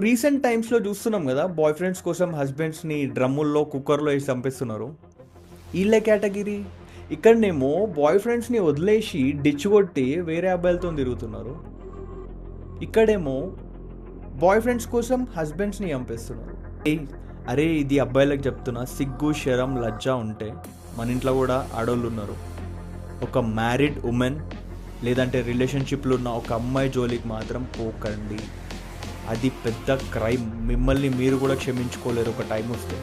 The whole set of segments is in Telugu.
రీసెంట్ టైమ్స్లో చూస్తున్నాం కదా, బాయ్ ఫ్రెండ్స్ కోసం హస్బెండ్స్ని డ్రమ్ముల్లో కుక్కర్లో వేసి చంపిస్తున్నారు. వీళ్ళ కేటగిరీ. ఇక్కడనేమో బాయ్ ఫ్రెండ్స్ని వదిలేసి డిచ్ కొట్టి వేరే అబ్బాయిలతో తిరుగుతున్నారు. ఇక్కడేమో బాయ్ ఫ్రెండ్స్ కోసం హస్బెండ్స్ని చంపేస్తున్నారు. అరే ఇది అబ్బాయిలకు చెప్తున్నా, సిగ్గు శరం లజ్జ ఉంటే మన ఇంట్లో కూడా ఆడోళ్ళు ఉన్నారు. ఒక మ్యారీడ్ ఉమెన్ లేదంటే రిలేషన్షిప్లో ఉన్న ఒక అమ్మాయి జోలికి మాత్రం పోకండి. అది పెద్ద క్రైమ్. మిమ్మల్ని మీరు కూడా క్షమించుకోలేరు ఒక టైం వస్తే.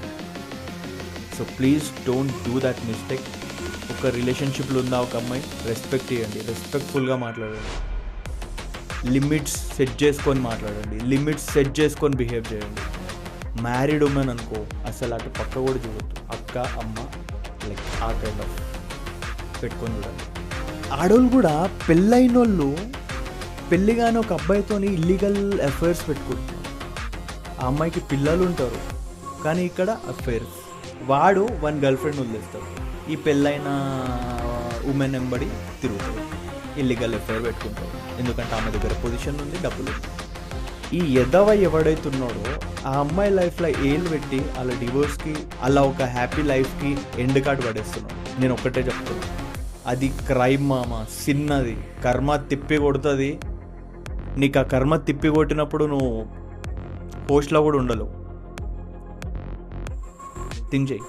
So please don't do that mistake. ఒక రిలేషన్షిప్లో ఉన్న ఒక అమ్మాయి రెస్పెక్ట్ ఇవ్వండి, రెస్పెక్ట్ఫుల్గా మాట్లాడండి, లిమిట్స్ సెట్ చేసుకొని మాట్లాడండి, లిమిట్స్ సెట్ చేసుకొని బిహేవ్ చేయండి. మ్యారీడ్ ఉమెన్ అనుకో అసలు అటు పక్క కూడా చూడొద్దు. అక్క అమ్మ లైక్ ఆ కైండ్ ఆఫ్ పెట్టుకొని చూడండి. ఆడోళ్ళు కూడా పెళ్ళైన వాళ్ళు పెళ్ళిగానే ఒక అబ్బాయితోని ఇల్లీగల్ అఫైర్స్ పెట్టుకుంటున్నారు. ఆ అమ్మాయికి పిల్లలు ఉంటారు కానీ ఇక్కడ అఫైర్స్. వాడు వన్ గర్ల్ ఫ్రెండ్ వదిలేస్తాడు, ఈ పెళ్ళైన ఉమెన్ వెంబడి తిరుగుతాడు, ఇల్లీగల్ అఫైర్ పెట్టుకుంటాడు. ఎందుకంటే ఆమె దగ్గర పొజిషన్ ఉంది, డబ్బులు. ఈ ఎదవ ఎవడైతున్నాడో ఆ అమ్మాయి లైఫ్లో ఏళ్ళు పెట్టి అలా డివోర్స్కి అలా ఒక హ్యాపీ లైఫ్కి ఎండ్ కార్డ్ పడేస్తున్నాడు. నేను ఒక్కటే చెప్తున్నాను, అది క్రైమ్ మామ, సిన్నది. కర్మ తిప్పి కొడుతుంది. నీకు ఆ కర్మ తిప్పి కొట్టినప్పుడు నువ్వు పోస్ట్లో కూడా ఉండలేవు. థింక్ చేయి.